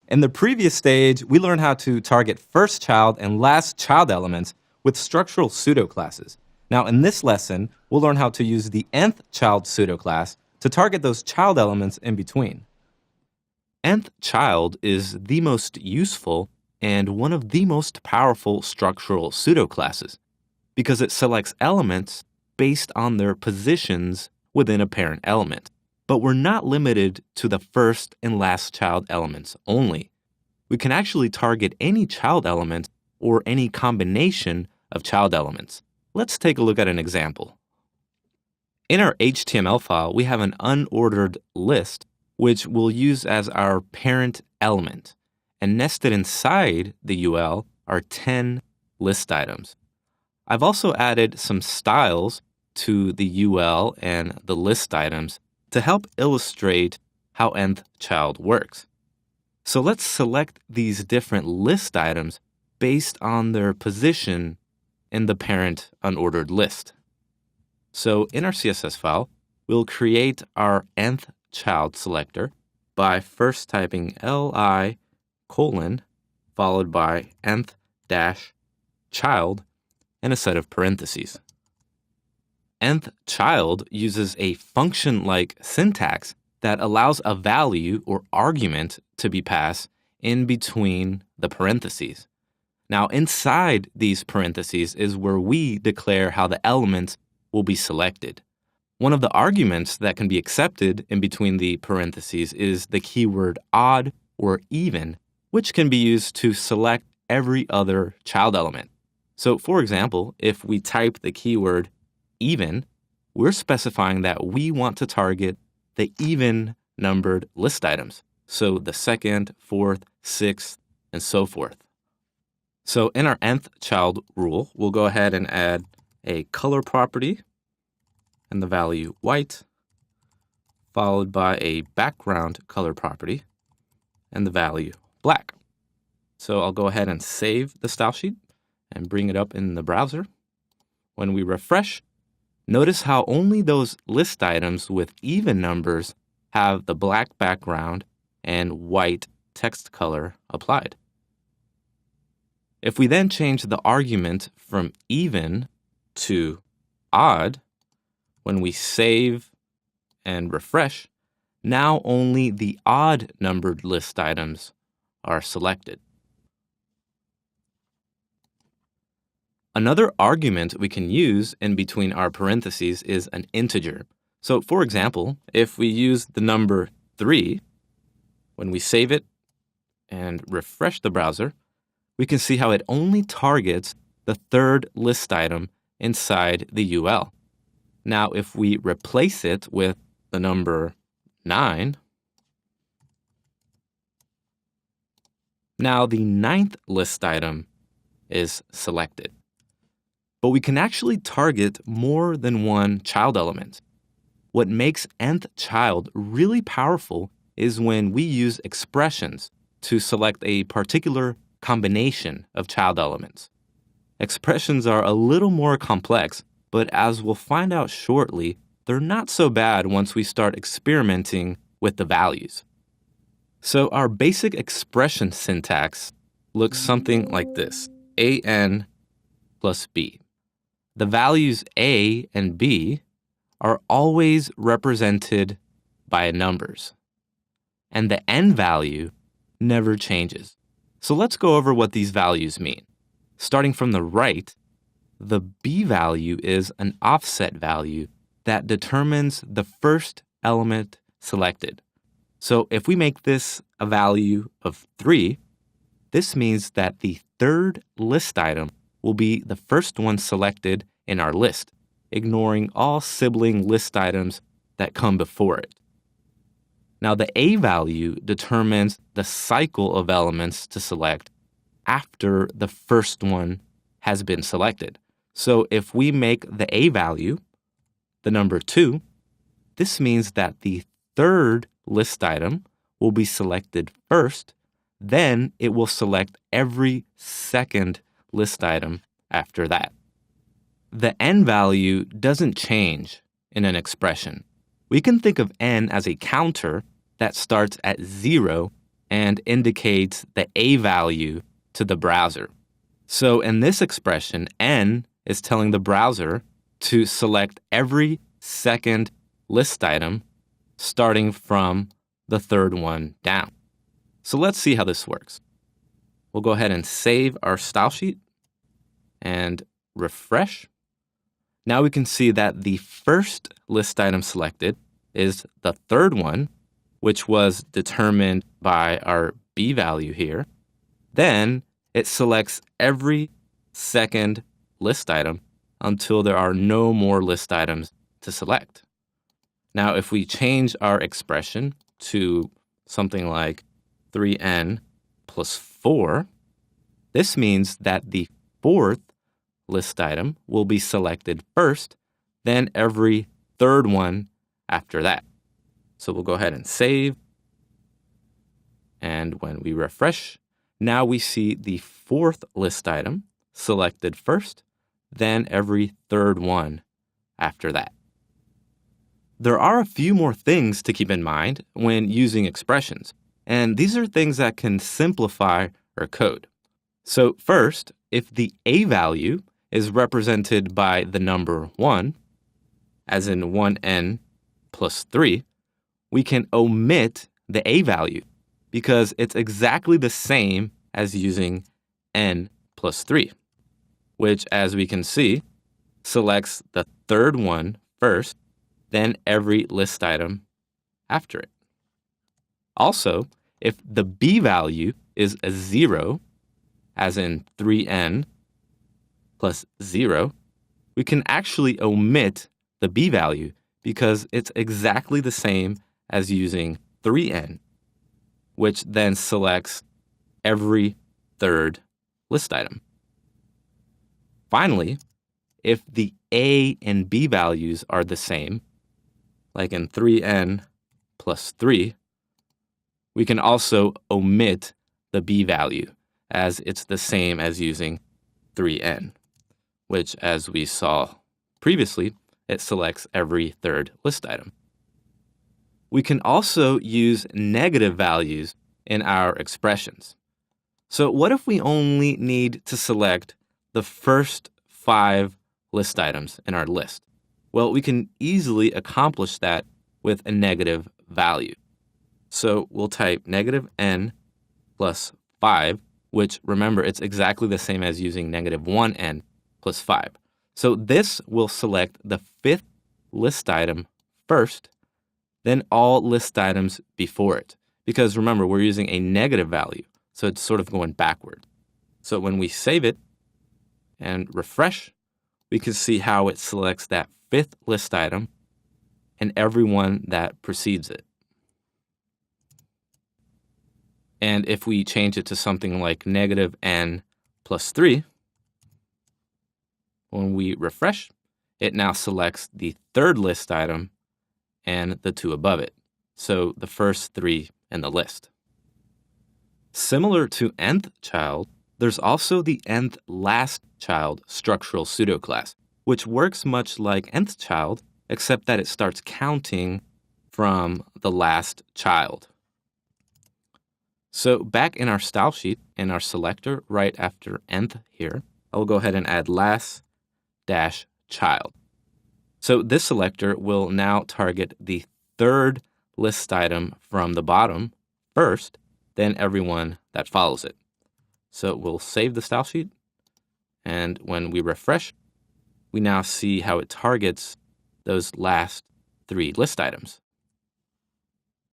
In the previous stage, we learned how to target first child and last child elements with structural pseudo classes. Now, in this lesson, we'll learn how to use the nth child pseudo class to target those child elements in between. Nth child is the most useful and one of the most powerful structural pseudo classes because it selects elements based on their positions within a parent element. But we're not limited to the first and last child elements only. We can actually target any child element or any combination of child elements. Let's take a look at an example. In our HTML file, we have an unordered list, which we'll use as our parent element. And nested inside the UL are 10 list items. I've also added some styles to the UL and the list items to help illustrate how nth child works. So let's select these different list items based on their position in the parent unordered list. So in our CSS file, we'll create our nth child selector by first typing li : followed by nth dash child and a set of parentheses. Nth child uses a function-like syntax that allows a value or argument to be passed in between the parentheses. Now, inside these parentheses is where we declare how the elements will be selected. One of the arguments that can be accepted in between the parentheses is the keyword odd or even, which can be used to select every other child element. So, for example, if we type the keyword even, we're specifying that we want to target the even numbered list items. So the second, fourth, sixth, and so forth. So in our nth child rule, we'll go ahead and add a color property and the value white, followed by a background color property and the value black. So I'll go ahead and save the style sheet and bring it up in the browser. When we refresh, notice how only those list items with even numbers have the black background and white text color applied. If we then change the argument from even to odd, when we save and refresh, now only the odd numbered list items are selected. Another argument we can use in between our parentheses is an integer. So for example, if we use the number 3, when we save it and refresh the browser, we can see how it only targets the third list item inside the UL. Now, if we replace it with the number 9, now the 9th list item is selected. But we can actually target more than one child element. What makes nth child really powerful is when we use expressions to select a particular combination of child elements. Expressions are a little more complex, but as we'll find out shortly, they're not so bad once we start experimenting with the values. So our basic expression syntax looks something like this: an plus b. The values a and b are always represented by numbers, and the n value never changes. So let's go over what these values mean. Starting from the right, the b value is an offset value that determines the first element selected. So if we make this a value of 3, this means that the third list item will be the first one selected in our list, ignoring all sibling list items that come before it. Now, the A value determines the cycle of elements to select after the first one has been selected. So if we make the A value the number 2, this means that the third list item will be selected first, then it will select every second list item after that. The n value doesn't change in an expression. We can think of n as a counter that starts at 0 and indicates the A value to the browser. So in this expression, n is telling the browser to select every second list item starting from the third one down. So let's see how this works. We'll go ahead and save our style sheet and refresh. Now we can see that the first list item selected is the third one, which was determined by our B value here. Then it selects every second list item until there are no more list items to select. Now, if we change our expression to something like 3n plus 4, this means that the fourth list item will be selected first, then every third one after that. So we'll go ahead and save. And when we refresh, now we see the fourth list item selected first, then every third one after that. There are a few more things to keep in mind when using expressions, and these are things that can simplify our code. So first, if the A value is represented by the number 1, as in 1n plus 3, we can omit the A value because it's exactly the same as using n plus 3, which, as we can see, selects the third one first, then every list item after it. Also, if the B value is a 0, as in 3n plus 0, we can actually omit the B value because it's exactly the same as using 3n, which then selects every third list item. Finally, if the A and B values are the same, like in 3n plus 3, we can also omit the B value as it's the same as using 3n, which, as we saw previously, it selects every third list item. We can also use negative values in our expressions. So what if we only need to select the first 5 list items in our list? Well, we can easily accomplish that with a negative value. So we'll type negative n plus 5, which, remember, it's exactly the same as using negative 1n plus 5. So this will select the 5th list item first, then all list items before it. Because remember, we're using a negative value, so it's sort of going backward. So when we save it and refresh, we can see how it selects that 5th list item and every one that precedes it. And if we change it to something like negative n plus 3, when we refresh, it now selects the 3rd list item and the 2 above it, so the first 3 in the list. Similar to nth child, there's also the nth last child structural pseudo class, which works much like nth child, except that it starts counting from the last child. So back in our style sheet, in our selector, right after nth here, I'll go ahead and add last dash child. So this selector will now target the 3rd list item from the bottom first, then everyone that follows it. So we'll save the style sheet, and when we refresh, we now see how it targets those last 3 list items.